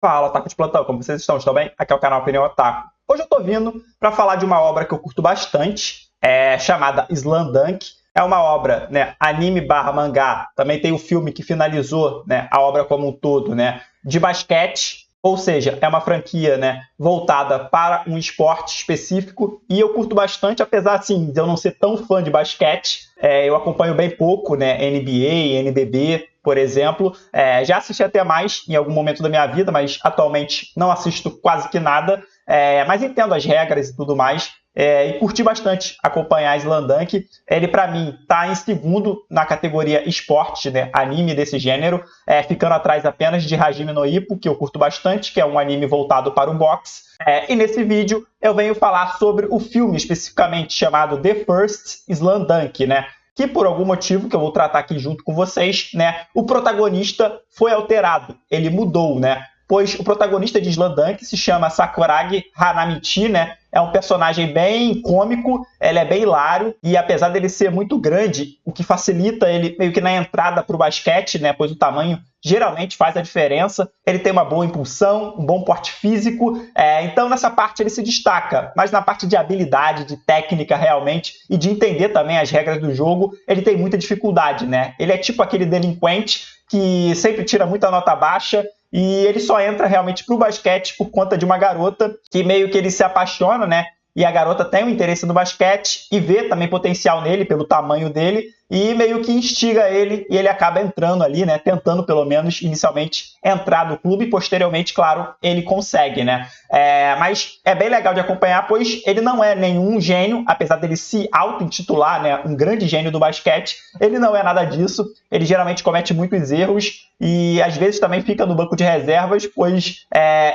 Fala, Otaku de Plantão, como vocês estão? Estão bem? Aqui é o canal Opinião Otaku. Hoje eu tô vindo para falar de uma obra que eu curto bastante, chamada Slam Dunk. É uma obra, né, anime barra mangá, também tem o filme que finalizou, né, a obra como um todo, né, de basquete, ou seja, é uma franquia, né, voltada para um esporte específico, e eu curto bastante, apesar assim, de eu não ser tão fã de basquete. Eu acompanho bem pouco, né, NBA, NBB, por exemplo. Já assisti até mais em algum momento da minha vida, mas atualmente não assisto quase que nada, mas entendo as regras e tudo mais. E curti bastante acompanhar Slam Dunk. Ele, para mim, está em segundo na categoria esporte, né, anime desse gênero, ficando atrás apenas de Hajime no Ippo, que eu curto bastante, que é um anime voltado para o boxe. E nesse vídeo eu venho falar sobre o filme especificamente chamado The First Slam Dunk, né? Que por algum motivo, que eu vou tratar aqui junto com vocês, né, o protagonista foi alterado, ele mudou, né? Pois o protagonista de Slam Dunk se chama Sakuragi Hanamichi, né? É um personagem bem cômico, ele é bem hilário, e apesar dele ser muito grande, o que facilita ele meio que na entrada para o basquete, né? Pois o tamanho geralmente faz a diferença. Ele tem uma boa impulsão, um bom porte físico, então nessa parte ele se destaca, mas na parte de habilidade, de técnica realmente, e de entender também as regras do jogo, ele tem muita dificuldade, né? Ele é tipo aquele delinquente que sempre tira muita nota baixa, e ele só entra realmente pro basquete por conta de uma garota que meio que ele se apaixona, né? E a garota tem um interesse no basquete e vê também potencial nele pelo tamanho dele e meio que instiga ele e ele acaba entrando ali, né? Tentando pelo menos inicialmente entrar no clube e posteriormente, claro, ele consegue, né? Mas é bem legal de acompanhar, pois ele não é nenhum gênio, apesar dele se auto-intitular, né, um grande gênio do basquete, ele não é nada disso, ele geralmente comete muitos erros e às vezes também fica no banco de reservas, pois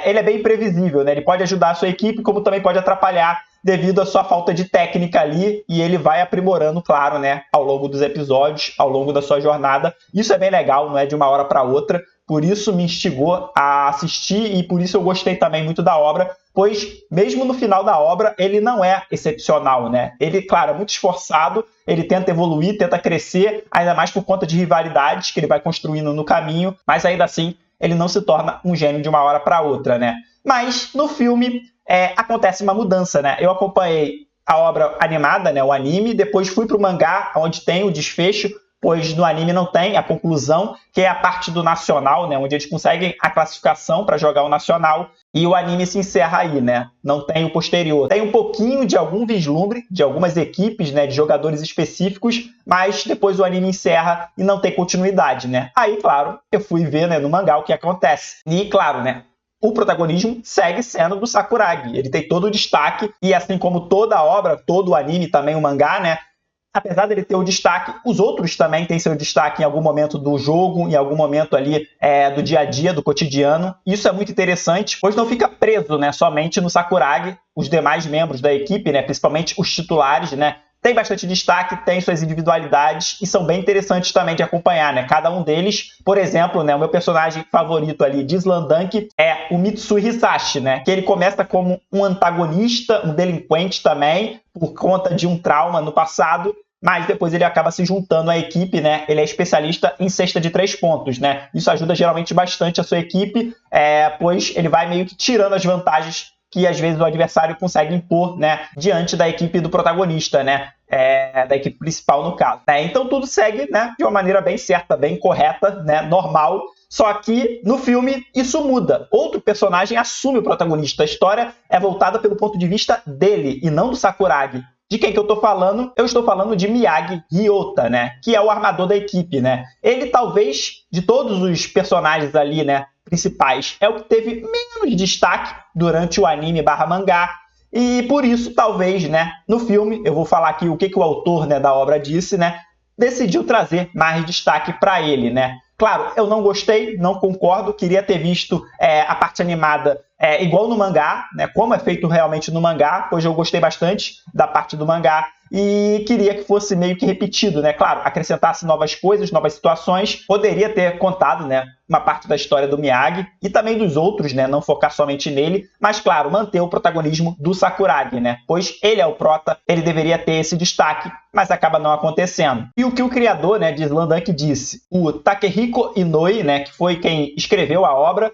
ele é bem imprevisível, né? Ele pode ajudar a sua equipe, como também pode atrapalhar devido à sua falta de técnica ali, e ele vai aprimorando, claro, né, ao longo dos episódios, ao longo da sua jornada. Isso é bem legal, não é de uma hora para outra, por isso me instigou a assistir e por isso eu gostei também muito da obra, pois mesmo no final da obra ele não é excepcional, né? Ele, claro, é muito esforçado, ele tenta evoluir, tenta crescer, ainda mais por conta de rivalidades que ele vai construindo no caminho, mas ainda assim ele não se torna um gênio de uma hora para outra, né? Mas no filme acontece uma mudança, né? Eu acompanhei a obra animada, né, o anime, depois fui para o mangá, onde tem o desfecho, pois no anime não tem a conclusão, que é a parte do nacional, né, onde eles conseguem a classificação para jogar o nacional, e o anime se encerra aí, né? Não tem o posterior. Tem um pouquinho de algum vislumbre de algumas equipes, né, de jogadores específicos, mas depois o anime encerra e não tem continuidade, né? Aí, claro, eu fui ver, né, no mangá o que acontece. E, claro, né, o protagonismo segue sendo do Sakuragi. Ele tem todo o destaque, e assim como toda a obra, todo o anime, também o mangá, né? Apesar dele ter o destaque, os outros também têm seu destaque em algum momento do jogo, em algum momento ali do dia a dia, do cotidiano. Isso é muito interessante, pois não fica preso, né, somente no Sakuragi. Os demais membros da equipe, né, principalmente os titulares, né, tem bastante destaque, tem suas individualidades e são bem interessantes também de acompanhar, né? Cada um deles, por exemplo, né, o meu personagem favorito ali de Slam Dunk é o Mitsui Hisashi, né? Que ele começa como um antagonista, um delinquente também, por conta de um trauma no passado, mas depois ele acaba se juntando à equipe, né? Ele é especialista em cesta de 3 pontos, né? Isso ajuda geralmente bastante a sua equipe, pois ele vai meio que tirando as vantagens que às vezes o adversário consegue impor, né, diante da equipe do protagonista, né, da equipe principal no caso. Então tudo segue, né, de uma maneira bem certa, bem correta, né, normal. Só que no filme isso muda. Outro personagem assume o protagonista. A história é voltada pelo ponto de vista dele e não do Sakuragi. De quem que eu estou falando? Eu estou falando de Miyagi Ryota, né? Que é o armador da equipe, né? Ele talvez, de todos os personagens ali, né, principais, é o que teve menos destaque durante o anime barra mangá. E por isso, talvez, né, no filme, eu vou falar aqui o que o autor, né, da obra disse, né? Decidiu trazer mais destaque para ele, né? Claro, eu não gostei, não concordo, queria ter visto a parte animada igual no mangá, né, como é feito realmente no mangá, pois eu gostei bastante da parte do mangá e queria que fosse meio que repetido, né? Claro, acrescentasse novas coisas, novas situações, poderia ter contado, né, uma parte da história do Miyagi e também dos outros, né, não focar somente nele, mas claro, manter o protagonismo do Sakuragi, né? Pois ele é o prota, ele deveria ter esse destaque, mas acaba não acontecendo. E o que o criador, né, de Slam Dunk disse, o Takehiko Inoue, né, que foi quem escreveu a obra,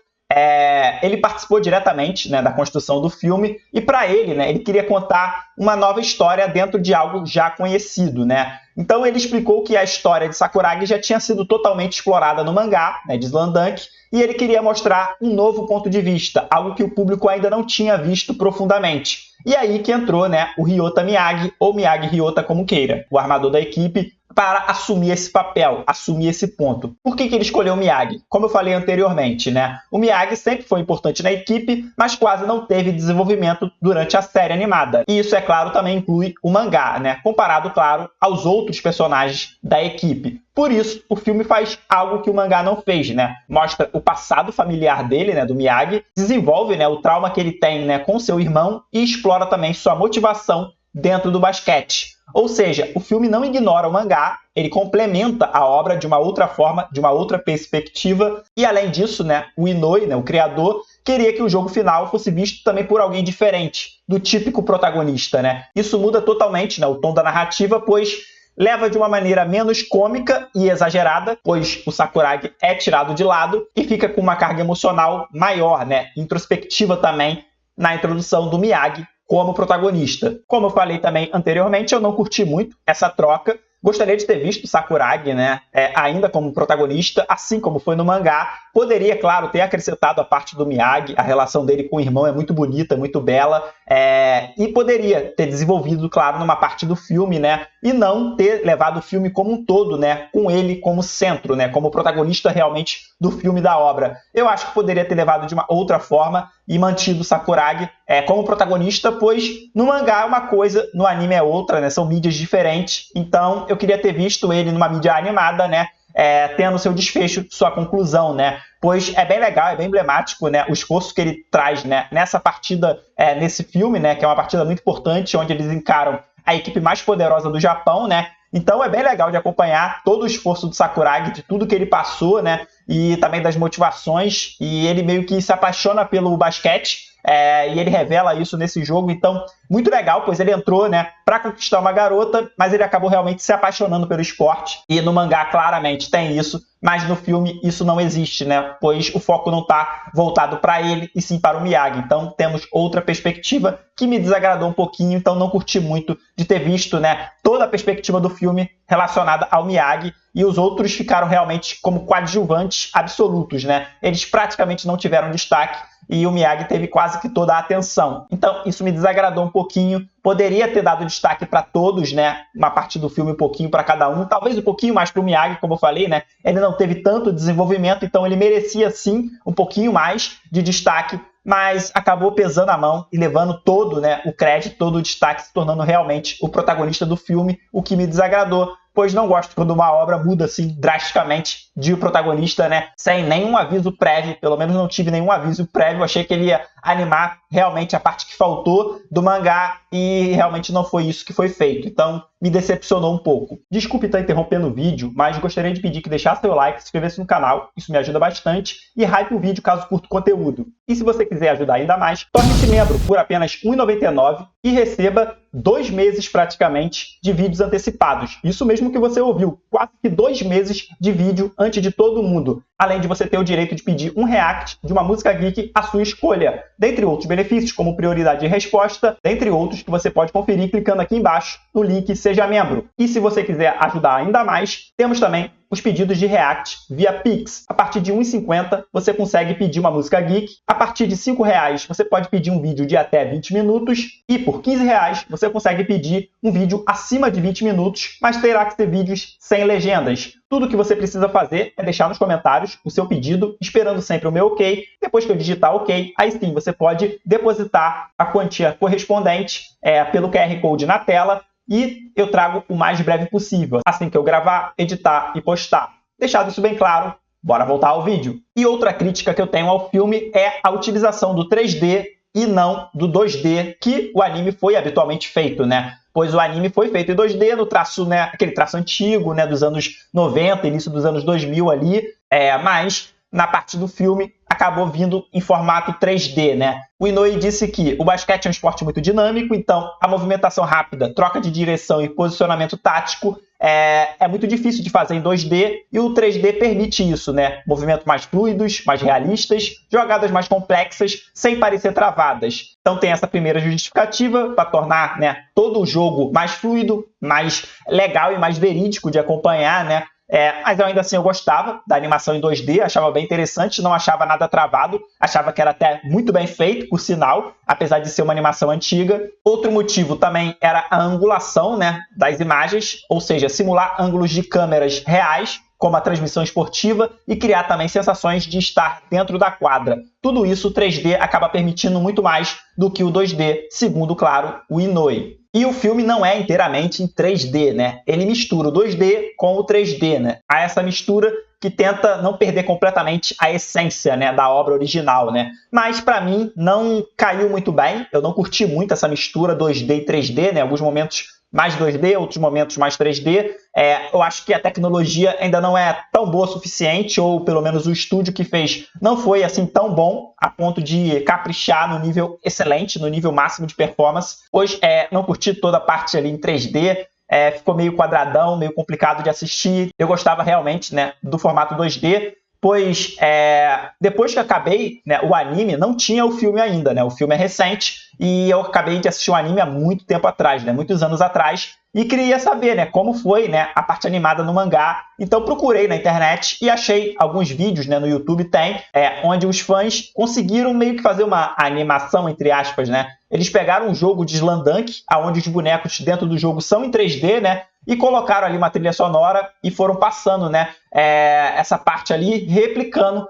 ele participou diretamente, né, da construção do filme, e para ele, né, ele queria contar uma nova história dentro de algo já conhecido, né? Então ele explicou que a história de Sakuragi já tinha sido totalmente explorada no mangá, né, de Slamdunk, e ele queria mostrar um novo ponto de vista, algo que o público ainda não tinha visto profundamente. E aí que entrou, né, o Ryota Miyagi, ou Miyagi Ryota como queira, o armador da equipe, para assumir esse papel, assumir esse ponto. Por que ele escolheu o Miyagi? Como eu falei anteriormente, né? O Miyagi sempre foi importante na equipe, mas quase não teve desenvolvimento durante a série animada. E isso, é claro, também inclui o mangá, né? Comparado, claro, aos outros personagens da equipe. Por isso, o filme faz algo que o mangá não fez, né? Mostra o passado familiar dele, né, do Miyagi, desenvolve, né, o trauma que ele tem, né, com seu irmão e explora também sua motivação dentro do basquete. Ou seja, o filme não ignora o mangá, ele complementa a obra de uma outra forma, de uma outra perspectiva. E além disso, né, o Inoue, né, o criador, queria que o jogo final fosse visto também por alguém diferente do típico protagonista, né? Isso muda totalmente, né, o tom da narrativa, pois leva de uma maneira menos cômica e exagerada, pois o Sakuragi é tirado de lado e fica com uma carga emocional maior, né, introspectiva também na introdução do Miyagi como protagonista. Como eu falei também anteriormente, eu não curti muito essa troca. Gostaria de ter visto Sakuragi, né, ainda como protagonista, assim como foi no mangá. Poderia, claro, ter acrescentado a parte do Miyagi, a relação dele com o irmão é muito bonita, muito bela, e poderia ter desenvolvido, claro, numa parte do filme, né, e não ter levado o filme como um todo, né, com ele como centro, né, como protagonista realmente do filme da obra. Eu acho que poderia ter levado de uma outra forma e mantido Sakuragi como protagonista, pois no mangá é uma coisa, no anime é outra, né, são mídias diferentes, então eu queria ter visto ele numa mídia animada, né, tendo seu desfecho, sua conclusão, né? Pois é bem legal, é bem emblemático, né, o esforço que ele traz, né, nessa partida, nesse filme, né, que é uma partida muito importante, onde eles encaram a equipe mais poderosa do Japão, né? Então é bem legal de acompanhar todo o esforço do Sakuragi, de tudo que ele passou, né? E também das motivações, e ele meio que se apaixona pelo basquete, e ele revela isso nesse jogo. Então, muito legal, pois ele entrou, né, para conquistar uma garota, mas ele acabou realmente se apaixonando pelo esporte. E no mangá, claramente, tem isso, mas no filme isso não existe, né? Pois o foco não está voltado para ele, e sim para o Miyagi. Então, temos outra perspectiva que me desagradou um pouquinho, então não curti muito de ter visto, né, toda a perspectiva do filme relacionada ao Miyagi, e os outros ficaram realmente como coadjuvantes absolutos, né? Eles praticamente não tiveram destaque, e o Miyagi teve quase que toda a atenção. Então, isso me desagradou um pouquinho. Poderia ter dado destaque para todos, né? Uma parte do filme um pouquinho para cada um. Talvez um pouquinho mais para o Miyagi, como eu falei, né? Ele não teve tanto desenvolvimento, então ele merecia, sim, um pouquinho mais de destaque, mas acabou pesando a mão e levando todo, né, o crédito, todo o destaque, se tornando realmente o protagonista do filme, o que me desagradou, pois não gosto quando uma obra muda assim drasticamente de protagonista, né, sem nenhum aviso prévio. Pelo menos não tive nenhum aviso prévio. Achei que ele ia animar realmente a parte que faltou do mangá e realmente não foi isso que foi feito. Então, me decepcionou um pouco. Desculpe estar interrompendo o vídeo, mas gostaria de pedir que deixasse seu like, se inscrevesse no canal, isso me ajuda bastante, e hype o vídeo caso curta o conteúdo. E se você quiser ajudar ainda mais, torne-se membro por apenas R$ 1,99 e receba 2 meses praticamente de vídeos antecipados. Isso mesmo que você ouviu, quase que 2 meses de vídeo antes de todo mundo. Além de você ter o direito de pedir um react de uma música geek à sua escolha, dentre outros benefícios, como prioridade de resposta, dentre outros que você pode conferir clicando aqui embaixo no link Seja Membro. E se você quiser ajudar ainda mais, temos também os pedidos de react via Pix. A partir de R$ 1,50 você consegue pedir uma música geek. A partir de R$ 5,00 você pode pedir um vídeo de até 20 minutos. E por R$ 15,00 você consegue pedir um vídeo acima de 20 minutos, mas terá que ser vídeos sem legendas. Tudo que você precisa fazer é deixar nos comentários o seu pedido, esperando sempre o meu ok. Depois que eu digitar ok, aí sim você pode depositar a quantia correspondente pelo QR Code na tela, e eu trago o mais breve possível, assim que eu gravar, editar e postar. Deixado isso bem claro, bora voltar ao vídeo. E outra crítica que eu tenho ao filme é a utilização do 3D e não do 2D, que o anime foi habitualmente feito, né? Pois o anime foi feito em 2D, no traço, né, aquele traço antigo, né, dos anos 90, início dos anos 2000 ali, mas na parte do filme acabou vindo em formato 3D, né? O Inoue disse que o basquete é um esporte muito dinâmico, então a movimentação rápida, troca de direção e posicionamento tático é muito difícil de fazer em 2D e o 3D permite isso, né? Movimentos mais fluidos, mais realistas, jogadas mais complexas, sem parecer travadas. Então tem essa primeira justificativa para tornar, né, todo o jogo mais fluido, mais legal e mais verídico de acompanhar, né? Mas ainda assim eu gostava da animação em 2D, achava bem interessante, não achava nada travado, achava que era até muito bem feito, por sinal, apesar de ser uma animação antiga. Outro motivo também era a angulação, né, das imagens, ou seja, simular ângulos de câmeras reais, como a transmissão esportiva, e criar também sensações de estar dentro da quadra. Tudo isso o 3D acaba permitindo muito mais do que o 2D, segundo, claro, o Inoue. E o filme não é inteiramente em 3D, né? Ele mistura o 2D com o 3D, né? Há essa mistura que tenta não perder completamente a essência, né, da obra original, né? Mas, para mim, não caiu muito bem. Eu não curti muito essa mistura 2D e 3D, né? Alguns momentos mais 2D, outros momentos mais 3D. Eu acho que a tecnologia ainda não é tão boa o suficiente, ou pelo menos o estúdio que fez não foi assim tão bom a ponto de caprichar no nível excelente, no nível máximo de performance. Pois não curti toda a parte ali em 3D, ficou meio quadradão, meio complicado de assistir. Eu gostava realmente, né, do formato 2D, pois depois que acabei, né, o anime, não tinha o filme ainda, né? O filme é recente e eu acabei de assistir o anime há muito tempo atrás, né? Muitos anos atrás, e queria saber, né, como foi, né, a parte animada no mangá. Então procurei na internet e achei alguns vídeos, né, no YouTube onde os fãs conseguiram meio que fazer uma animação, entre aspas, né? Eles pegaram um jogo de Slandunk, onde os bonecos dentro do jogo são em 3D, né? E colocaram ali uma trilha sonora e foram passando, né, essa parte ali, replicando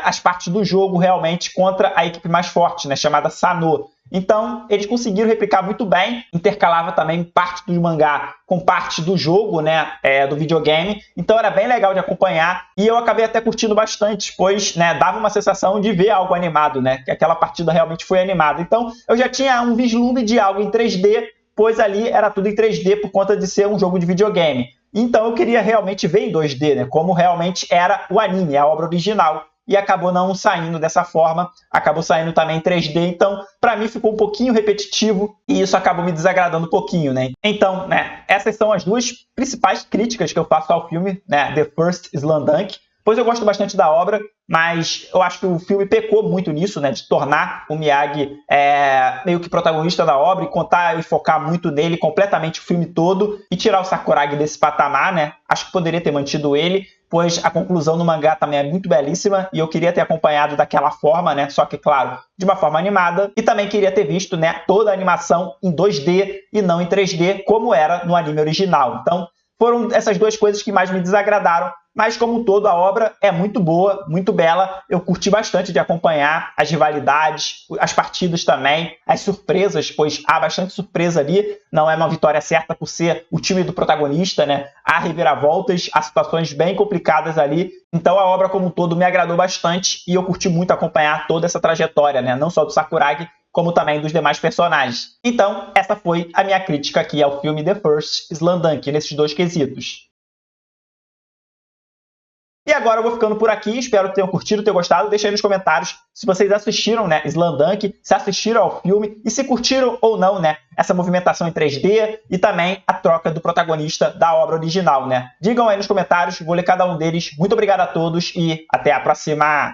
as partes do jogo realmente contra a equipe mais forte, né, chamada Sanô. Então, eles conseguiram replicar muito bem, intercalava também parte do mangá com parte do jogo, né, do videogame. Então, era bem legal de acompanhar e eu acabei até curtindo bastante, pois, né, dava uma sensação de ver algo animado, né, que aquela partida realmente foi animada. Então, eu já tinha um vislumbre de algo em 3D, pois ali era tudo em 3D por conta de ser um jogo de videogame. Então, eu queria realmente ver em 2D, né, como realmente era o anime, a obra original. E acabou não saindo dessa forma, acabou saindo também em 3D, então para mim ficou um pouquinho repetitivo e isso acabou me desagradando um pouquinho, né? Então, né, essas são as duas principais críticas que eu faço ao filme, né, The First Slandunk, pois eu gosto bastante da obra, mas eu acho que o filme pecou muito nisso, né, de tornar o Miyagi meio que protagonista da obra e contar e focar muito nele completamente o filme todo e tirar o Sakuragi desse patamar, né? Acho que poderia ter mantido ele, pois a conclusão do mangá também é muito belíssima e eu queria ter acompanhado daquela forma, né? Só que, claro, de uma forma animada. E também queria ter visto, né, toda a animação em 2D e não em 3D, como era no anime original. Então, foram essas duas coisas que mais me desagradaram. Mas, como um todo, a obra é muito boa, muito bela. Eu curti bastante de acompanhar as rivalidades, as partidas também, as surpresas, pois há bastante surpresa ali. Não é uma vitória certa por ser o time do protagonista, né? Há reviravoltas, há situações bem complicadas ali. Então, a obra como um todo me agradou bastante e eu curti muito acompanhar toda essa trajetória, né? Não só do Sakuragi, como também dos demais personagens. Então, essa foi a minha crítica aqui ao filme The First Slandunk, nesses dois quesitos. E agora eu vou ficando por aqui, espero que tenham curtido, tenham gostado. Deixa aí nos comentários se vocês assistiram, né, Slandunk, se assistiram ao filme e se curtiram ou não, né, essa movimentação em 3D e também a troca do protagonista da obra original, né. Digam aí nos comentários, vou ler cada um deles. Muito obrigado a todos e até a próxima!